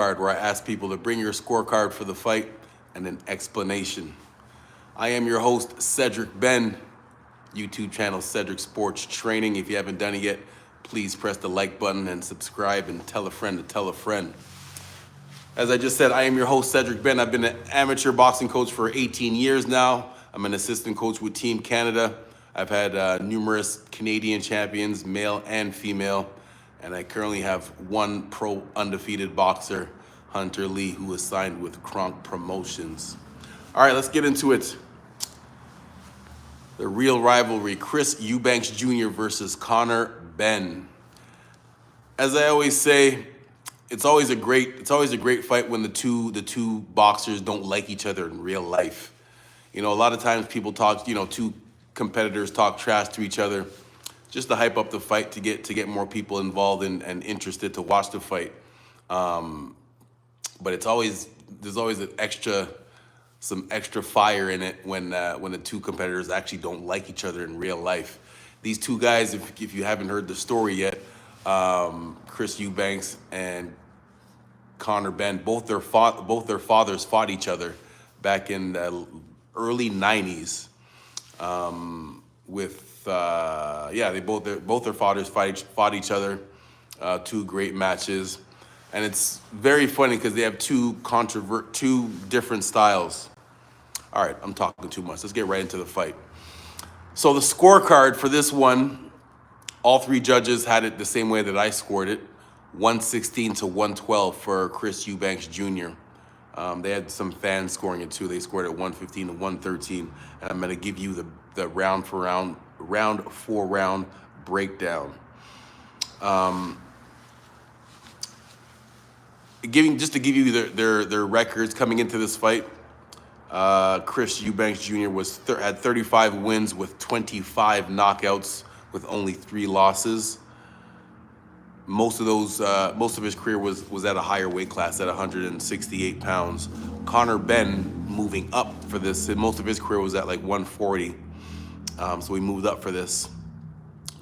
where I ask people to bring your scorecard for the fight and an explanation. I am your host, Cedric Benn, YouTube channel Cedric Sports Training. If you haven't done it yet, please press the like button and subscribe and tell a friend to tell a friend. As I just said, I am your host, Cedric Benn. I've been an amateur boxing coach for 18 years now. I'm an assistant coach with Team Canada. I've had numerous Canadian champions, male and female, and I currently have one pro undefeated boxer, Hunter Lee, who is signed with Kronk Promotions. All right, let's get into it. The real rivalry, Chris Eubanks Jr. versus Conor Benn. As I always say, it's always a great fight when the two boxers don't like each other in real life. You know, a lot of times people talk, two competitors talk trash to each other just to hype up the fight to get more people involved and interested to watch the fight. But there's always some extra fire in it when the two competitors actually don't like each other in real life. These two guys, if you haven't heard the story yet, Chris Eubanks and Conor Benn, both their fathers fought each other back in the early '90s. Both their fathers fought each other, two great matches, and it's very funny because they have two different styles. All right, I'm talking too much. Let's get right into the fight. So the scorecard for this one, all three judges had it the same way that I scored it, 116 to 112 for Chris Eubanks Jr. They had some fans scoring it too. They scored it 115 to 113. And I'm going to give you the round for round breakdown. Just to give you their records coming into this fight, Chris Eubanks Jr. had 35 wins with 25 knockouts with only 3 losses. Most of his career was at a higher weight class at 168 pounds. Conor Benn moving up for this. Most of his career was at like 140. So he moved up for this.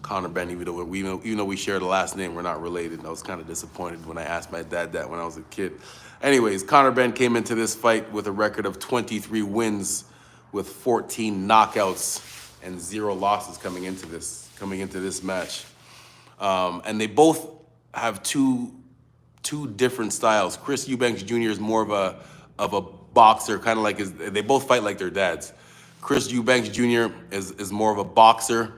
Conor Benn, even though we share the last name, we're not related. I was kind of disappointed when I asked my dad that when I was a kid. Anyways, Conor Benn came into this fight with a record of 23 wins with 14 knockouts and 0 losses coming into this match. And they both have two different styles. Chris Eubanks Jr. is more of a boxer, kind of like they both fight like their dads. Chris Eubanks Jr. is more of a boxer.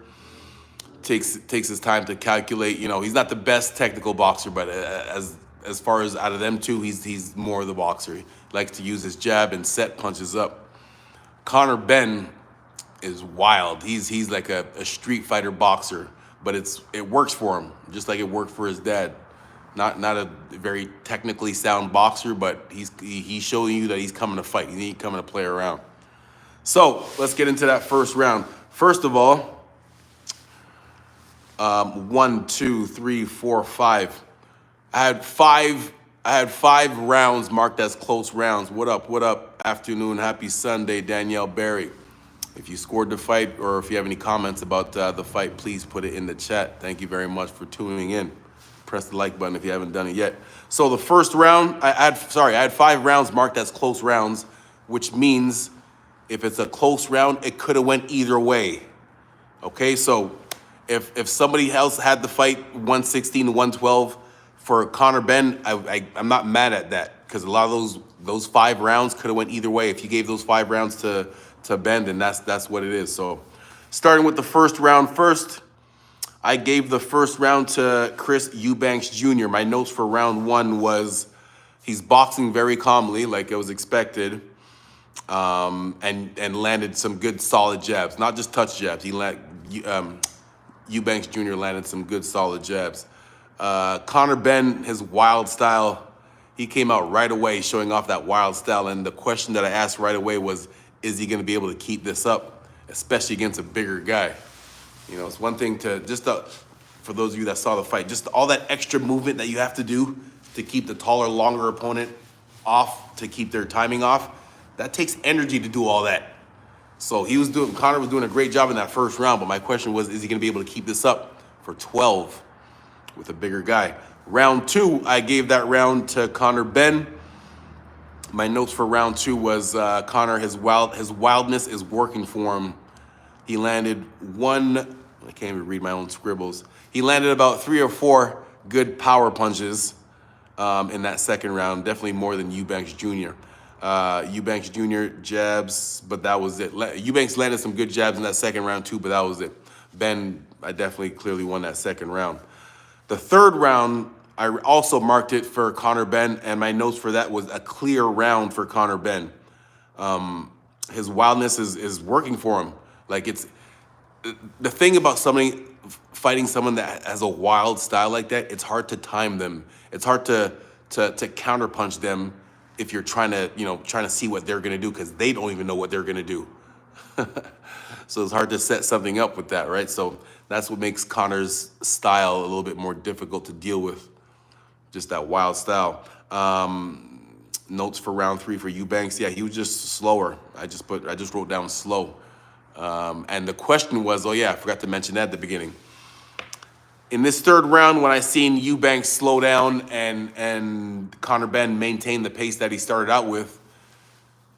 Takes his time to calculate. He's not the best technical boxer, but as far as out of them two, he's more of the boxer. He likes to use his jab and set punches up. Conor Benn is wild. He's like a street fighter boxer, but it works for him, just like it worked for his dad. Not a very technically sound boxer, but he's showing you that he's coming to fight. He ain't coming to play around. So let's get into that first round. First of all, 1, 2, 3, 4, 5. I had five rounds marked as close rounds. What up? Afternoon, happy Sunday, Danielle Berry. If you scored the fight or if you have any comments about the fight, please put it in the chat. Thank you very much for tuning in. Press the like button if you haven't done it yet. So the first round, I had 5 rounds marked as close rounds, which means if it's a close round, it could have went either way. Okay, so if somebody else had the fight 116 to 112 for Conor Benn, I'm not mad at that because a lot of those 5 rounds could have went either way. If you gave those 5 rounds to Benn, then that's what it is. So starting with the first round first, I gave the first round to Chris Eubanks Jr. My notes for round 1 was he's boxing very calmly, like it was expected, and landed some good solid jabs, not just touch jabs. Eubanks Jr. landed some good solid jabs. Conor Benn, his wild style, he came out right away showing off that wild style. And the question that I asked right away was, is he going to be able to keep this up, especially against a bigger guy? It's one thing for those of you that saw the fight, just all that extra movement that you have to do to keep the taller, longer opponent off, to keep their timing off. That takes energy to do all that. So Conor was doing a great job in that first round, but my question was, is he going to be able to keep this up for 12 with a bigger guy? Round 2, I gave that round to Connor Benn. My notes for round 2 was Connor, his wildness is working for him. He landed I can't even read my own scribbles. He landed about 3 or 4 good power punches in that second round, definitely more than Eubanks Jr. Eubanks Jr. jabs, but that was it. Eubanks landed some good jabs in that second round too, but that was it. Benn, I definitely clearly won that second round. The third round, I also marked it for Connor Benn, and my notes for that was a clear round for Connor Benn. His wildness is working for him. Like, it's the thing about fighting someone that has a wild style like that. It's hard to time them. It's hard to counterpunch them if you're trying to see what they're gonna do, because they don't even know what they're gonna do. So it's hard to set something up with that, right? So that's what makes Connor's style a little bit more difficult to deal with, just that wild style. Notes for round 3 for Eubanks. Yeah, he was just slower. I just wrote down slow. And the question was, oh yeah, I forgot to mention that at the beginning. In this third round, when I seen Eubanks slow down and Connor Benn maintain the pace that he started out with,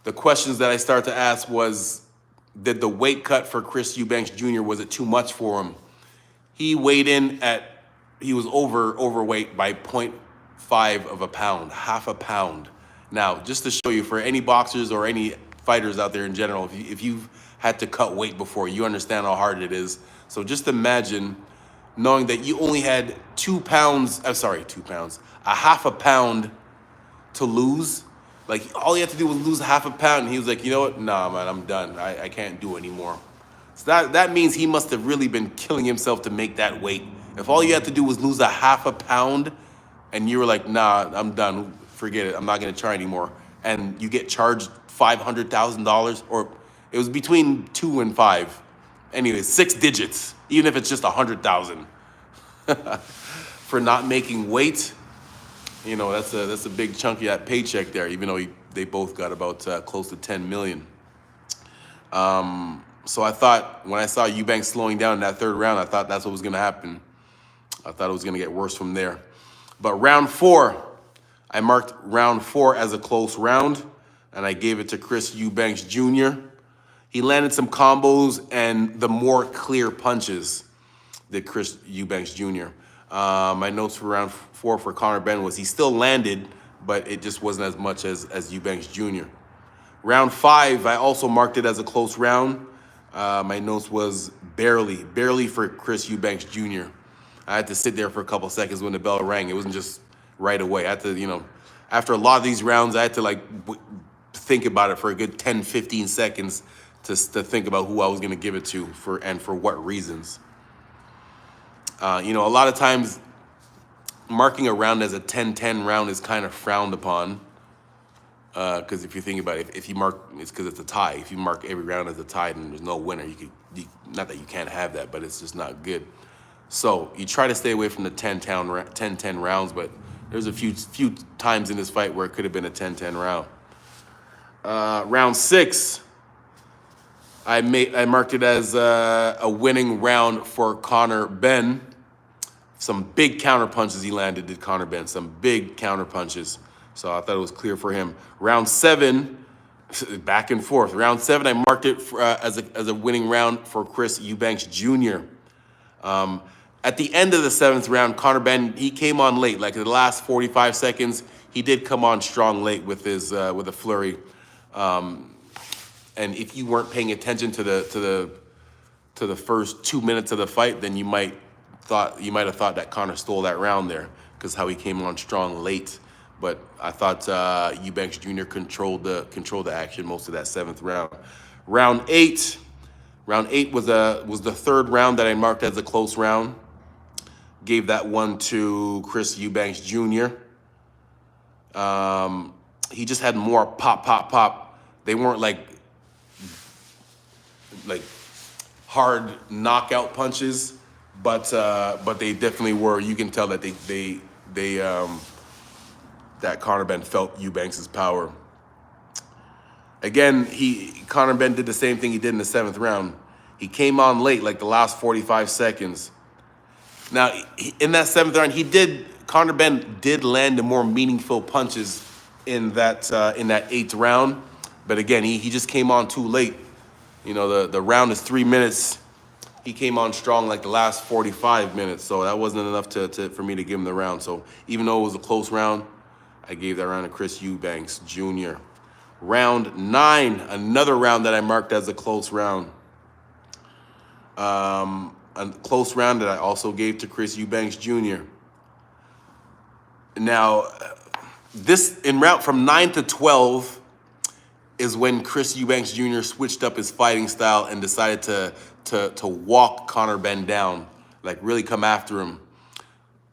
the questions that I started to ask was, did the weight cut for Chris Eubanks Jr., was it too much for him? He weighed in he was overweight by 0.5 of a pound, half a pound. Now, just to show you, for any boxers or any fighters out there in general, if you've had to cut weight before, you understand how hard it is. So just imagine knowing that you only had 2 pounds, a half a pound to lose. Like, all you had to do was lose half a pound, and he was like, you know what? Nah, man, I'm done. I can't do it anymore. So that means he must have really been killing himself to make that weight. If all you had to do was lose a half a pound, and you were like, nah, I'm done. Forget it. I'm not going to try anymore. And you get charged $500,000, or it was between 2 and 5. Anyway, 6 digits, even if it's just 100,000 for not making weight. You know, that's a big chunk of that paycheck there, even though they both got about close to 10 million. So I thought, when I saw Eubanks slowing down in that third round, I thought that's what was going to happen. I thought it was going to get worse from there. But round 4, I marked round 4 as a close round, and I gave it to Chris Eubanks Jr. He landed some combos and the more clear punches than Chris Eubanks Jr. My notes for round 4 for Connor Benn was he still landed, but it just wasn't as much as Eubanks Jr. Round 5, I also marked it as a close round. My notes was barely for Chris Eubanks Jr. I had to sit there for a couple seconds when the bell rang. It wasn't just right away. I had to, after a lot of these rounds, I had to think about it for a good 10, 15 seconds to think about who I was going to give it to and for what reasons. A lot of times marking a round as a 10-10 round is kind of frowned upon. Because if you think about it, if you mark, it's because it's a tie. If you mark every round as a tie, then there's no winner. Not that you can't have that, but it's just not good. So you try to stay away from the 10-10 rounds, but there's a few times in this fight where it could have been a 10-10 round. Round 6, I marked it as a winning round for Connor Benn. Some big counter punches he landed, did Connor Benn. Some big counter punches. So I thought it was clear for him. Round 7, back and forth. Round 7, I marked it as a winning round for Chris Eubanks Jr. At the end of the 7th round, Connor Benn, he came on late. Like in the last 45 seconds, he did come on strong late with a flurry. And if you weren't paying attention to the first 2 minutes of the fight, then you might have thought that Connor stole that round there, because how he came on strong late. But I thought Eubanks Jr. controlled the action most of that 7th round. Round 8 was the third round that I marked as a close round. Gave that one to Chris Eubanks Jr. He just had more pop. They weren't like hard knockout punches, but they definitely were. You can tell that that Connor Benn felt Eubanks' power. Again, Connor Benn did the same thing he did in the 7th round. He came on late, like the last 45 seconds. Now, in that 7th round, Conor Benn did land the more meaningful punches in that 8th round, but again, he just came on too late. You know, the round is 3 minutes. He came on strong like the last 45 minutes, so that wasn't enough for me to give him the round. So even though it was a close round, I gave that round to Chris Eubanks Jr. Round 9, another round that I marked as a close round. A close round that I also gave to Chris Eubanks Jr. Now, this in round from 9 to 12 is when Chris Eubanks Jr. switched up his fighting style and decided to walk Conor Benn down, like really come after him.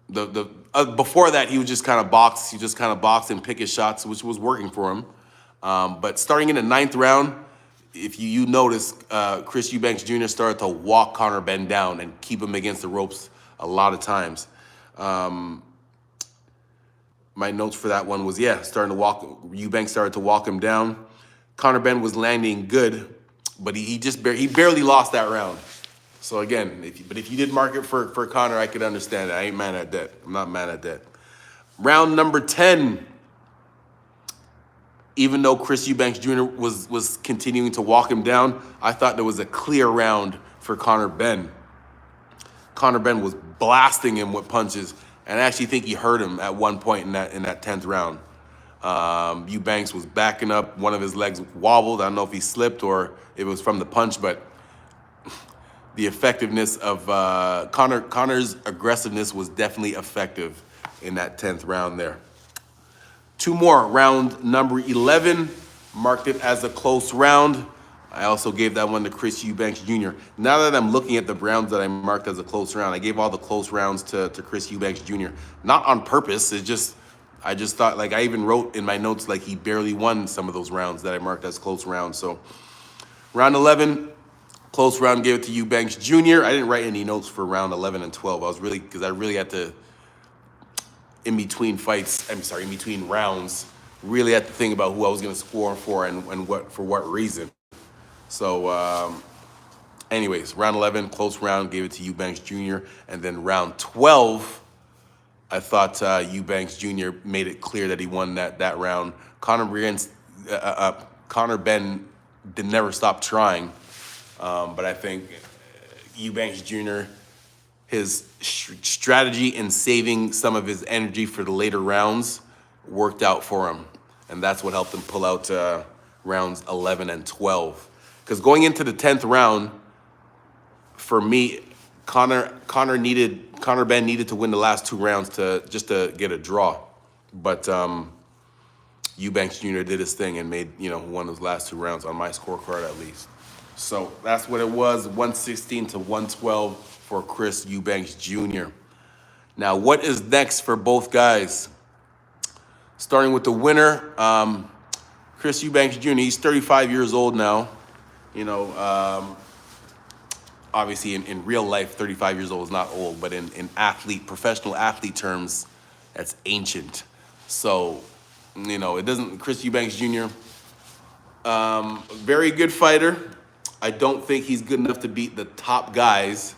Before that, he would just kind of box. He just kind of boxed and pick his shots, which was working for him. But starting in the 9th round, if you notice, Chris Eubanks Jr. started to walk Conor Benn down and keep him against the ropes a lot of times. My notes for that one was, Eubanks started to walk him down. Conor Benn was landing good, but he barely lost that round. So again, if you did mark it for Conor, I could understand it. I ain't mad at that. I'm not mad at that. Round number 10. Even though Chris Eubanks Jr. was continuing to walk him down, I thought there was a clear round for Conor Benn. Conor Benn was blasting him with punches, and I actually think he hurt him at one point in that 10th round. Eubanks was backing up. One of his legs wobbled. I don't know if he slipped or if it was from the punch, but the effectiveness of Conor's aggressiveness was definitely effective in that 10th round there. 2 more. Round number 11, marked it as a close round. I also gave that one to Chris Eubanks Jr. Now that I'm looking at the rounds that I marked as a close round, I gave all the close rounds to Chris Eubanks Jr. Not on purpose. I just thought, like, I even wrote in my notes, like, he barely won some of those rounds that I marked as close rounds. So round 11, close round, gave it to Eubanks Jr. I didn't write any notes for round 11 and 12. Because I really had to, in between rounds, really had to think about who I was going to score for and for what reason. So anyways, round 11, close round, gave it to Eubanks Jr. And then round 12, I thought Eubanks Jr. made it clear that he won that round. Conor Benn never stop trying, but I think Eubanks Jr., his strategy in saving some of his energy for the later rounds worked out for him, and that's what helped him pull out rounds 11 and 12. Because going into the 10th round, for me, Conor Benn needed to win the last 2 rounds to get a draw. But Eubanks Jr. did his thing and made, won those last 2 rounds on my scorecard at least. So that's what it was, 116 to 112 for Chris Eubanks Jr. Now, what is next for both guys? Starting with the winner, Chris Eubanks Jr., he's 35 years old now. Obviously in real life, 35 years old is not old, but in professional athlete terms, that's ancient. So, Chris Eubanks Jr., very good fighter. I don't think he's good enough to beat the top guys,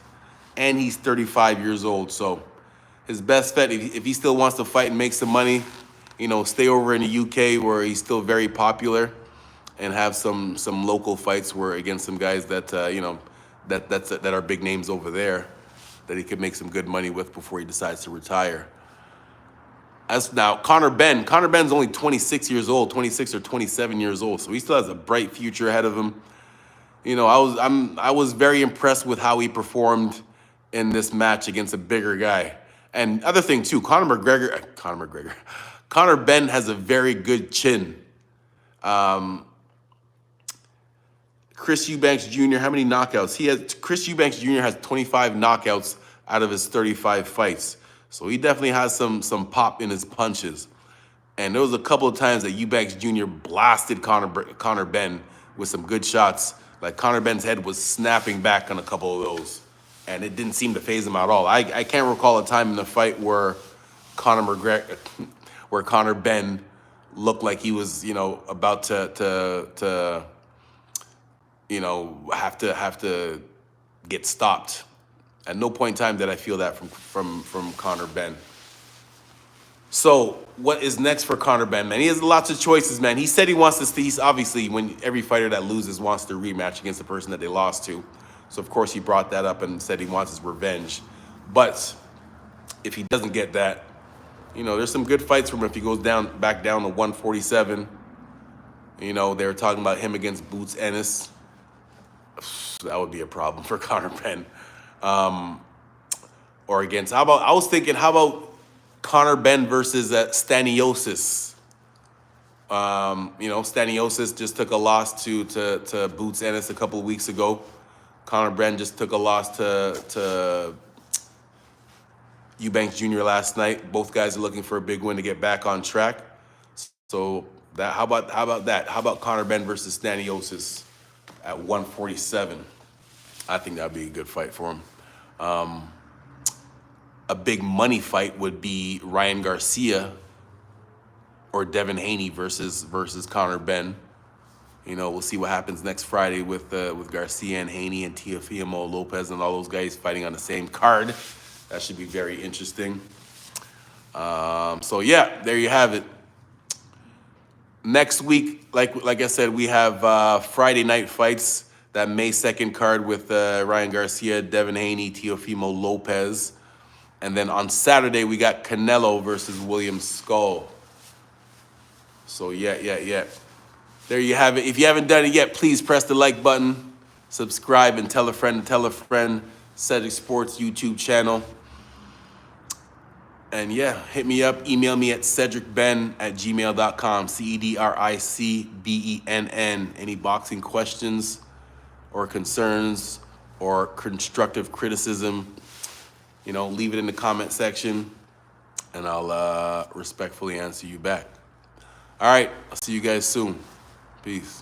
and he's 35 years old. So his best bet, if he still wants to fight and make some money, stay over in the UK where he's still very popular, and have some local fights against some guys that that are big names over there that he could make some good money with before he decides to retire. As now, Conor Benn's only 26 years old, 26 or 27 years old, so he still has a bright future ahead of him. I was very impressed with how he performed in this match against a bigger guy. And other thing too, Conor Benn has a very good chin. Chris Eubanks Jr., how many knockouts? Chris Eubanks Jr. has 25 knockouts out of his 35 fights. So he definitely has some pop in his punches. And there was a couple of times that Eubanks Jr. blasted Conor Benn with some good shots. Like Conor Benn's head was snapping back on a couple of those. And it didn't seem to faze him at all. I can't recall a time in the fight where Conor Benn looked like he was, about to have to get stopped. At no point in time did I feel that from Conor Benn. So what is next for Conor Benn, man? He has lots of choices, man. He said he wants to. He's obviously, when every fighter that loses wants to rematch against the person that they lost to. So of course he brought that up and said he wants his revenge. But if he doesn't get that, there's some good fights for him if he goes back down to 147. They were talking about him against Boots Ennis. That would be a problem for Conor Benn. Or against, how about Conor Benn versus Staniosis? Staniosis just took a loss to Boots Ennis a couple of weeks ago. Conor Benn just took a loss to Eubanks Jr. last night. Both guys are looking for a big win to get back on track. So how about that? How about Conor Benn versus Staniosis at 147? I think that'd be a good fight for him. A big money fight would be Ryan Garcia or Devin Haney versus Conor Benn. We'll see what happens next Friday with Garcia and Haney and Teofimo Lopez and all those guys fighting on the same card. That should be very interesting. So yeah, there you have it. Next week, like I said, we have Friday night fights. That May 2nd card with Ryan Garcia, Devin Haney, Teofimo Lopez. And then on Saturday, we got Canelo versus William Skull. So yeah. There you have it. If you haven't done it yet, please press the like button, subscribe, and tell a friend to tell a friend. Cedric Sports YouTube channel. And yeah, hit me up. Email me at cedricbenn@gmail.com. CEDRICBENN. Any boxing questions or concerns or constructive criticism, leave it in the comment section, and I'll respectfully answer you back. All right, I'll see you guys soon. Peace.